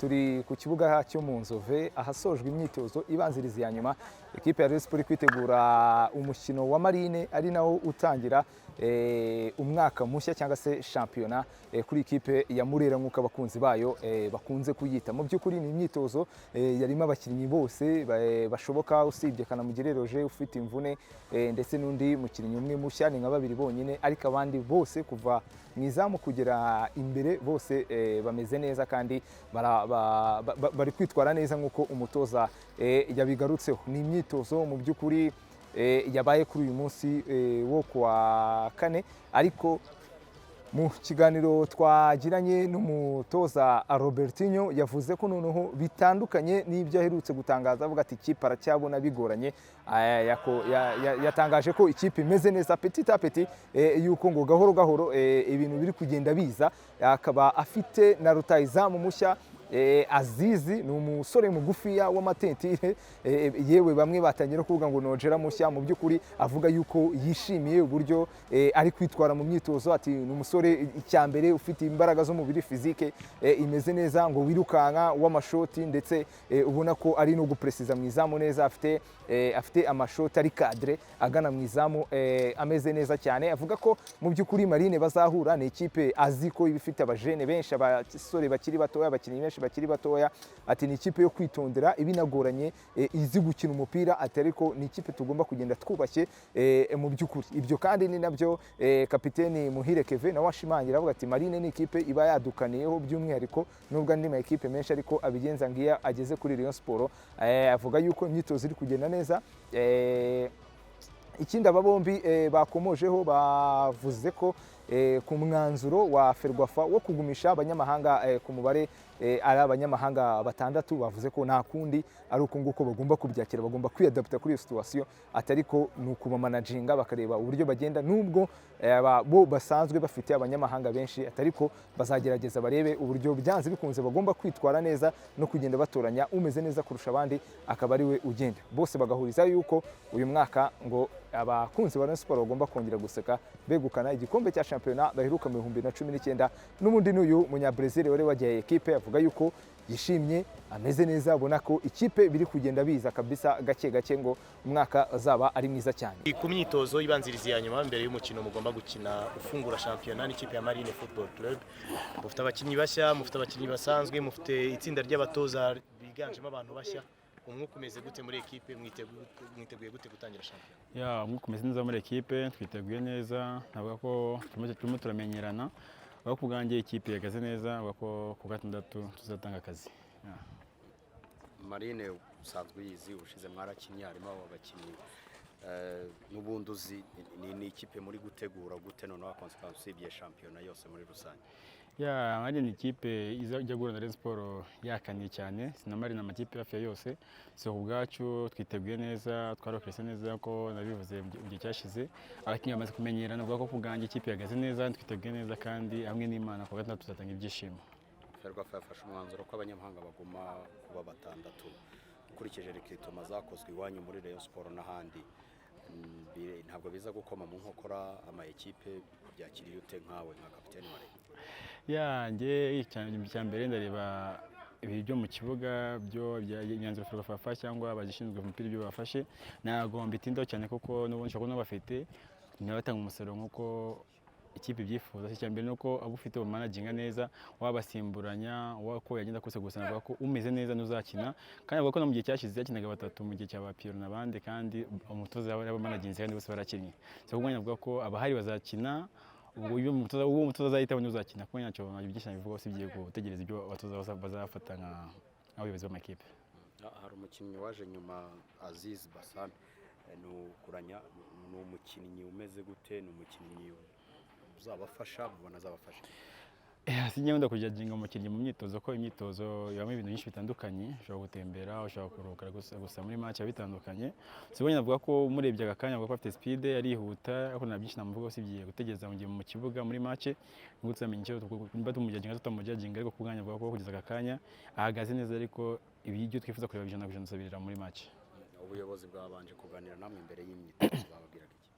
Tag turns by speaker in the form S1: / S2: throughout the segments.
S1: turi ku kibuga cyo mu Nzove ahasojwe imyitozo ibanziriza ya nyuma ekipe ya Rayon Sports kwitegura umukino wa Marine ari nawo utangira umwaka mushya cyangwa se championnat kuri ekipe ya Murera nk'uko abakunzi bayo bakunze kuyita. Mu by'ukuri ni imyitozo yarimo abakinnyi bose bashoboka usibye Kanamugire Roger ufite imvune ndetse n'undi mukinnyi umwe mushya ni nka babiri bonyine, ariko abandi bose kuva mu izamu kugera imbere bose bameze neza kandi bari kwitwara neza nk'uko umutoza yabigarutseho. Ni imyitozo mu by'ukuri yabaye kuri uyu munsi wo kuwa kane, ariko mu kiganiro twagiranye n'umutoza Robertinho yavuze ko noneho bitandukanye n'ibyo aherutse gutangaza, avuga ati ikipe aracyabona bigoranye. Yatangaje ko ikipe imeze neza petit à petit, yuko ngo gahoro gahoro ibintu biri kugenda biza. Akaba afite na rutahizamu mushya Azizi, ni umusore mugufiya w'amatentire, yewe bamwe batangira kuvuga ngo nojera mushya. Mu by'ukuri avuga yuko yishimiye uburyo ari kwitwara mu myitozo, ati ni umusore icyambere ufite imbaraga z'umubiri physique imeze neza, ngo wirukanka w'amashoti ndetse ubona ko ari no gupresiza mu izamu neza, afite amashoti ari cadre agana mu izamu ameze neza cyane. Avuga ko mu by'ukuri Marine bazahura ni ikipe azi ko ibifite abajene benshi, abasore bakiri batoya, abakinnyi benshi bakiri batoya. Ati ni ikipe yo kwitondera ibinagoranye, izi gukina umupira, ati ariko ni ikipe tugomba kugenda twubashye mu by'ukuri. Ibyo kandi ni nabyo kapiteni Muhire Kevin nawe ashimangira, avuga ati Marine ni ikipe iba yadukaniyeho by'umwihariko nubwo andi ma ekipe menshi ariko abigenza ngiya ageze kuri Rayon Sports. Avuga yuko imyitozo iri kugenda neza. Ikindi aba bombi bakomojeho bavuze ko ku mwanzuro wa Ferwafa wo kugumisha abanyamahanga ku mubare ari abanyamahanga batandatu, bavuze ko nta kundi ari uko nguko bagomba kubyakira, bagomba kwiadapta kuri iyo situation, atari ko ni ukubamanaginga bakareba uburyo bagenda, nubwo bo basanzwe bafite abanyamahanga benshi, atari ko bazagerageza barebe uburyo byanze bikunze bagomba kwitwara neza no kugenda batoranya umeze neza kurusha abandi akaba ari we ugenda. Bose bagahuriza yuko uyu mwaka ngo abakunzi ba Rayon Sports bagomba kongera guseka begukana igikombe cya championnat baheruka mu 2019. N'ubundi n'uyu munyabrazil wari wagiye ekipe avuga yuko yishimye ameze neza, abona ko ikipe biri kugenda biza kabisa gake gake, ngo umwaka azaba ari mwiza cyane.
S2: Ku myitozo ibanziriza ya nyuma mbere y'umukino mugomba gukina ufungura championnat n'ikipe ya Marine Football Club, mufite abakinnyi bashya, mufite abakinnyi basanzwe, mufite itsinda ry'abatoza biganjemo abantu bashya. Umwuka umeze gute muri ekipe, mwiteguye gute gutangira championnat?
S3: Umwuka umeze neza muri ekipe, twiteguye neza, navuga ko turimo turamenyerana. Aho kubwanjye ikipe yagaze neza, avuga ko ku gatandatu tuzatanga akazi.
S4: Marine usanzwe yizi, ushize mwarakinnye, harimo abakinnyi n'ubundi uzi, ni ikipe muri gutegura gute noneho consequence usibye championnat yose muri rusange?
S3: Marine ni ikipe ijya guhura na Rayon Sports yakaniye cyane, na Marine amakipe hafi ya yose. So ubwacu twiteguye neza, twarokese neza ko nabivuze mu gihe cyashize, abakinnyi bamaze kumenyerana. Avuga ko kubwanjye ikipe yagaze neza, twiteguye neza kandi hamwe n'Imana ku gatandatu tuzatanga ibyishimo.
S4: Ferwafa yafashe umwanzuro ko abanyamahanga bagomba kuba batandatu ukurikije recruitment zakozwe iwanyu muri Rayon Sports n'ahandi. Ntabwo biza gukoma mu nkokora ama ekipe byakiriye ute nkawe nka kapiteni wa Rayon?
S3: Nge icya mbere ndareba ibi byo mu kibuga byo imyanzuro Ferwafa cyangwa abagishinzwe umupira ibyo bafashe, ntabwo mbitindaho cyane kuko n'ubundi ushobora kuba bafite ntibatanga umusaruro nk'uko ikipe ibyifuza. Icya mbere nuko abo ufite managinga neza, wabasimburanya, wako yagenda kose gusa, navuga ko umeze neza n'uzakina. Kandi avuga ko no mu gihe cyashize yakinaga batatu mu gihe cya Bapiro n'abandi, kandi umutoza y'abamanaginze kandi bose barakinnye. So ubwo navuga ko abahari bazakina, ubwo umutoza azahitamo n'uzakina, kuko ntacyo byinshi bivuga, usibye gutegereza ibyo abatoza bazafata nk'abayobozi b'amakipe.
S4: hari umukinnyi waje nyuma Aziz Bassam ni ukuranya ni umukinnyi umeze gute ni umukinnyi uzabafasha mubona azabafasha
S3: sinjye nkunda kujajinga umukinnyi mu myitozo ko imyitozo ibamo ibintu byinshi bitandukanye ushobora gutembera ushobora kuruhuka gusa muri match bitandukanye sibonye navuga ko umurebye agakanya avuga ko afite speed arihuta ariko nta byinshi namuvuga usibye gutegereza mu kibuga muri match ngutse amenye icyo nimba tumujajinga tutamujajinga ariko kubwanya avuga ko kugeza agakanya ahagaze neza ariko ibyo twifuza kureba ijana ku ijana dusabirira muri match.
S4: Ubuyobozi bwabanje kuganira namwe imbere y'imyitozo bababwiraga iki?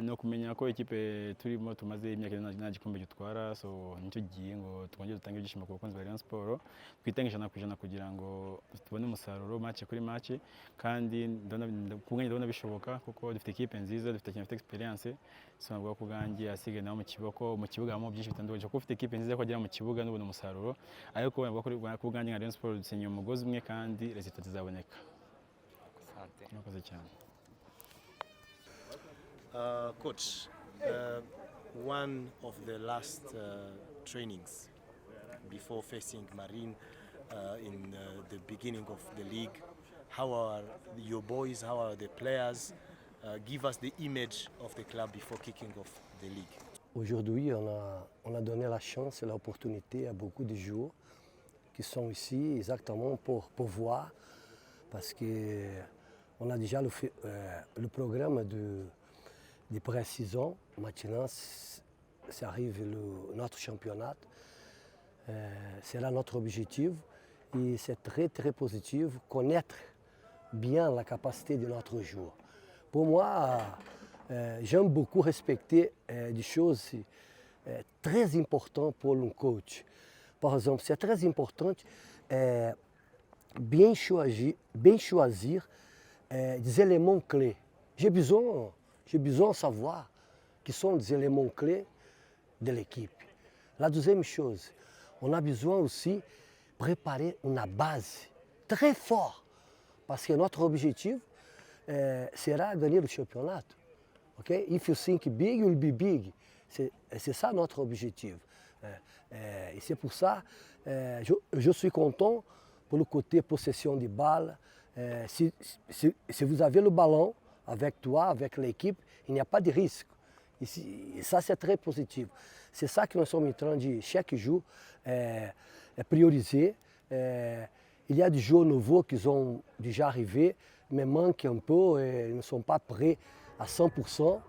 S3: No kumenya ko ikipe turimo tumaze imyaka nta gikombe gitwara so nicyo giye ngo twongere dutange ibyishimo ku bakunzi ba Rayon Sport twitange 100% kugira ngo tubone umusaruro match kuri match kandi ndabona bishoboka kuko dufite ikipe nziza dufite experience so navuga ko gangi asige naho mu kibuga hamo byinshi bitandukanye kuko ufite ikipe nziza ko agira mu kibuga n'ubona umusaruro ariko navuga ko gangi nka Rayon Sport dusenye umugozi umwe kandi resultat zizaboneka. Murakoze cyane.
S2: Coach, one of the last trainings before facing Marine in the beginning of the league, how are your boys, how are the players? Give us the image of the club before kicking off the league.
S5: Aujourd'hui, on a donné la chance et l'opportunité à beaucoup de joueurs qui sont ici exactement pour voir, parce qu'on a déjà le programme de pré-saison. Maintenant, ça arrive notre championnat. C'est là notre objectif. Et c'est très très positif, connaître bien la capacité de notre joueur. Pour moi, j'aime beaucoup respecter des choses très importantes pour un coach. Par exemple, c'est très important bien choisir des éléments clés. J'ai besoin de savoir qui sont des éléments clés de l'équipe. La deuxième chose, on a besoin aussi de préparer une base très forte parce que notre objectif sera gagner le championnat. Okay? If you think big, you'll be big. C'est ça notre objectif. Et c'est pour ça que je suis content pour le côté possession de balle. Si vous avez le ballon avec toi, avec l'équipe, il n'y a pas de risque. Et ça, c'est très positif. C'est ça que nous sommes en train de, chaque jour, prioriser. Il y a des joueurs nouveaux qui sont déjà arrivés, mais manquent un peu et ne sont pas prêts à 100%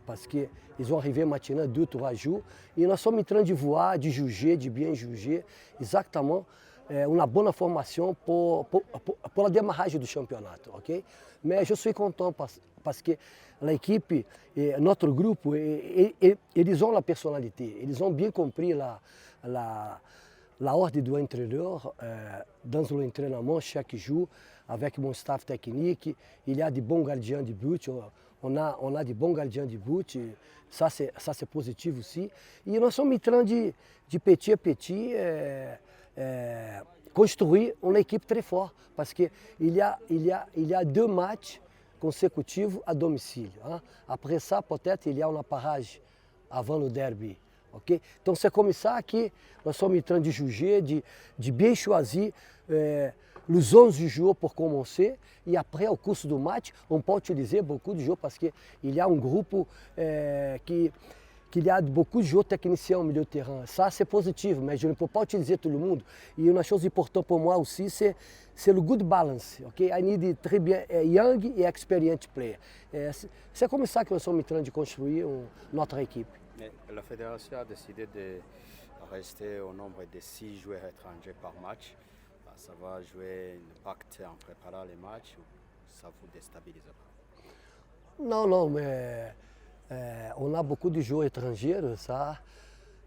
S5: parce qu'ils ont arrivé maintenant 2-3 jours. Et nous sommes en train de voir, de juger, de bien juger exactement une bonne formation pour le démarrage du championnat. Okay? Mais je suis content parce que l'équipe et notre groupe, ils ont la personnalité, ils ont bien compris la ordre de l'entraîneur dans l'entraînement chaque jour avec mon staff technique. Il y a des bons gardiens de but, on a des bons gardiens de but, ça c'est positif aussi. Et nous sommes en train de petit à petit construire une équipe très forte parce qu'il y a 2 matchs consécutifs à domicile. Hein. Après ça, peut-être il y a un parage avant le derby. Okay? Donc c'est comme ça que nous sommes en train de juger, de bien choisir les 11 joueurs pour commencer. Et après, au cours du match, on peut utiliser beaucoup de joueurs parce qu'il y a un groupe qu'il y a beaucoup de joueurs techniciens au milieu de terrain. Ça, c'est positif, mais je ne peux pas utiliser tout le monde. Et une chose importante pour moi aussi, c'est le good balance. Okay? I need très bien young et experienced players. C'est comme ça que nous sommes en train de construire notre équipe.
S4: Mais la fédération a décidé de rester au nombre de 6 joueurs étrangers par match. Ça va jouer un impact en préparant les matchs ou ça vous déstabilise pas?
S5: Non, mais on a beaucoup de joueurs étrangers. Ça.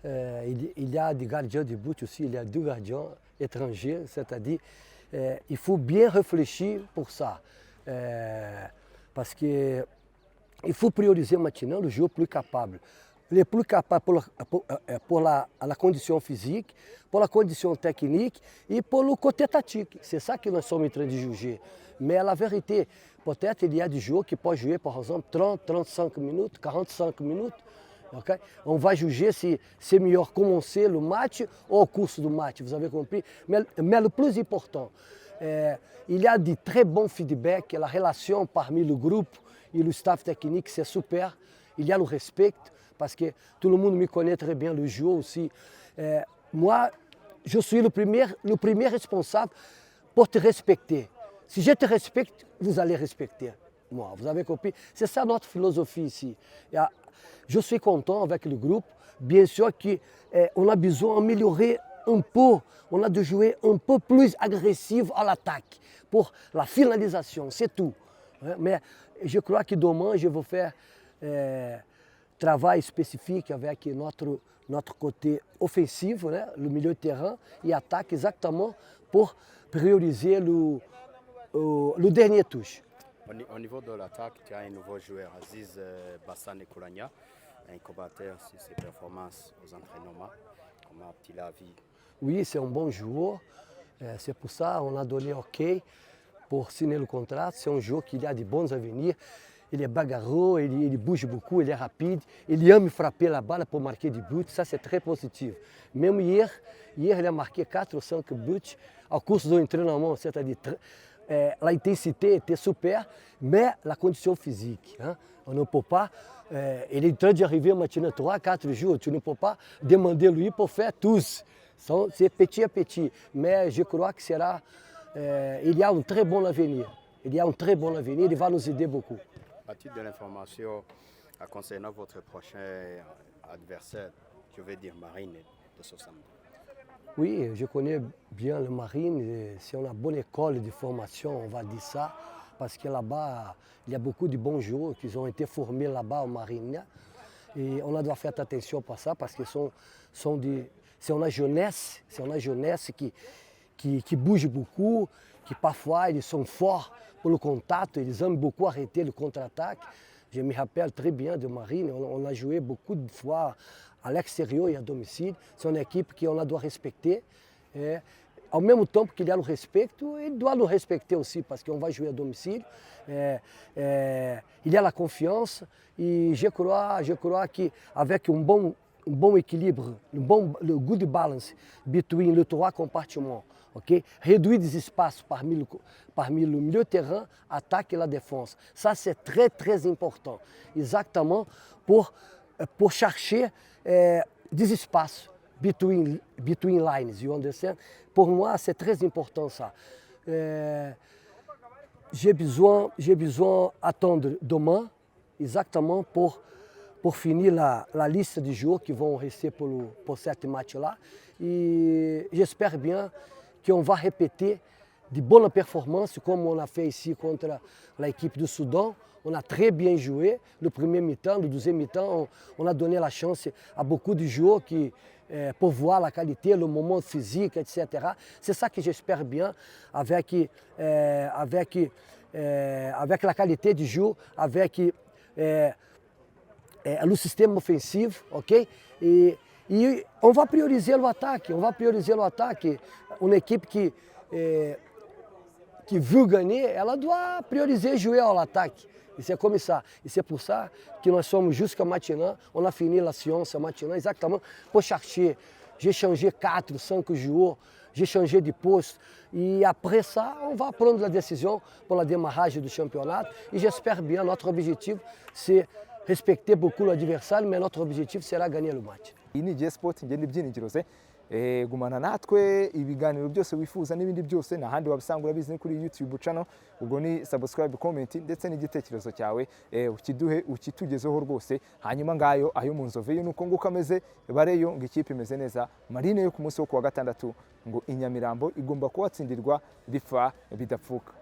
S5: Il y a des gardiens de but aussi, il y a 2 gardiens étrangers, c'est-à-dire il faut bien réfléchir pour ça. Parce qu'il faut prioriser maintenant le joueur plus capable. Les plus capables pour la condition physique, pour la condition technique et pour le côté tactique. C'est ça que nous sommes en train de juger. Mais la vérité, peut-être il y a des joueurs qui peuvent jouer par exemple 30, 35 minutes, 45 minutes. Okay? On va juger si c'est mieux commencer le match ou au cours du match, vous avez compris. Mais le plus important, Il y a de très bons feedbacks, la relation parmi le groupe et le staff technique, c'est super. Il y a le respect, parce que tout le monde me connaît très bien, le jeu aussi. Moi, je suis le premier responsable pour te respecter. Si je te respecte, vous allez respecter moi. Vous avez compris? C'est ça notre philosophie ici. Je suis content avec le groupe. Bien sûr qu'on a besoin d'améliorer un peu. On a de jouer un peu plus agressif à l'attaque pour la finalisation, c'est tout. Mais je crois que demain, je vais faire travail spécifique avec notre côté offensif, né? Le milieu de terrain, et attaque exactement pour prioriser le dernier touche.
S4: Au niveau de l'attaque, tu as un nouveau joueur, Aziz Bassane Koulania, un combattant sur ses performances aux entraînements. Comment tu l'as vu?
S5: Oui, c'est un bon joueur. C'est pour ça qu'on a donné OK pour signer le contrat. C'est un joueur qui a de bons avenirs. Il est bagarreux, il bouge beaucoup, il est rapide. Il aime frapper la balle pour marquer des buts. Ça, c'est très positif. Même hier, il a marqué 4 ou 5 buts au cours de l'entraînement. C'est-à-dire l'intensité était super, mais la condition physique. Hein, on ne peut pas. Il est en train d'arriver maintenant 3-4 jours. Tu ne peux pas demander lui pour faire tous. C'est petit à petit. Mais je crois que il y a un très bon avenir. Il y a un très bon avenir. Il va nous aider beaucoup.
S4: À titre de l'information, concernant votre prochain adversaire, je vais dire Marine de Sosambo.
S5: Oui, je connais bien le Marine. C'est une bonne école de formation, on va dire ça. Parce que là-bas, il y a beaucoup de bons joueurs qui ont été formés là-bas au Marine. Et on doit faire attention à ça parce que c'est une jeunesse qui bouge beaucoup, qui parfois ils sont forts pour le contact, ils aiment beaucoup arrêter le contre-attaque. Je me rappelle très bien de Marine, on a joué beaucoup de fois à l'extérieur et à domicile. C'est une équipe qu'on doit respecter. Et, en même temps qu'il y a le respect, il doit nous respecter aussi parce qu'on va jouer à domicile. Il y a la confiance et je crois qu'avec un bon équilibre, le good balance between les 3 compartiments, okay? Réduire des espaces parmi le milieu de terrain, attaque et la défense. Ça, c'est très, très important. Exactement pour chercher des espaces between lines, you understand? Pour moi, c'est très important ça. J'ai besoin d'attendre demain, exactement pour finir la liste de joueurs qui vont rester pour cette match-là. Et j'espère bien qu'on va répéter de bonnes performances comme on a fait ici contre l'équipe du Soudan. On a très bien joué le premier mi-temps, le deuxième mi-temps, on a donné la chance à beaucoup de joueurs pour voir la qualité, le moment physique, etc. C'est ça que j'espère bien avec la qualité du jeu, avec le système offensif, ok? Et on va prioriser l'attaque, Une équipe qui veut gagner, elle doit prioriser jouer à l'attaque. E c'est comme ça. Et c'est pour ça que nós sommes jusqu'à maintenant, on a fini la séance maintenant exactement pour chercher. J'ai changé 4, 5 joueurs, j'ai changé de poste. Et après ça, on va prendre la décision pour la démarrage du championnat. Et j'espère bien, notre objectif, c'est respecter beaucoup l'adversaire, mais notre objectif sera gagner le match.
S1: Iyi ni J Sport ngende ibyinigiro se gumana natwe ibiganiro byose wifuza n'ibindi byose n'ahandi wabisanga urabizi kuri YouTube channel. Ubwo ni subscribe, comment ndetse n'igitekerezo cyawe ukiduhe ukitugezeho rwose. Hanyuma ngayo ayo mu Nzove yo nuko nguko ameze bareyo ngo ikipe imeze neza. Marine yo ku munsi wo kuwa gatandatu ngo Inyamirambo igomba kuwatsindirwa bipfa bidapfuka.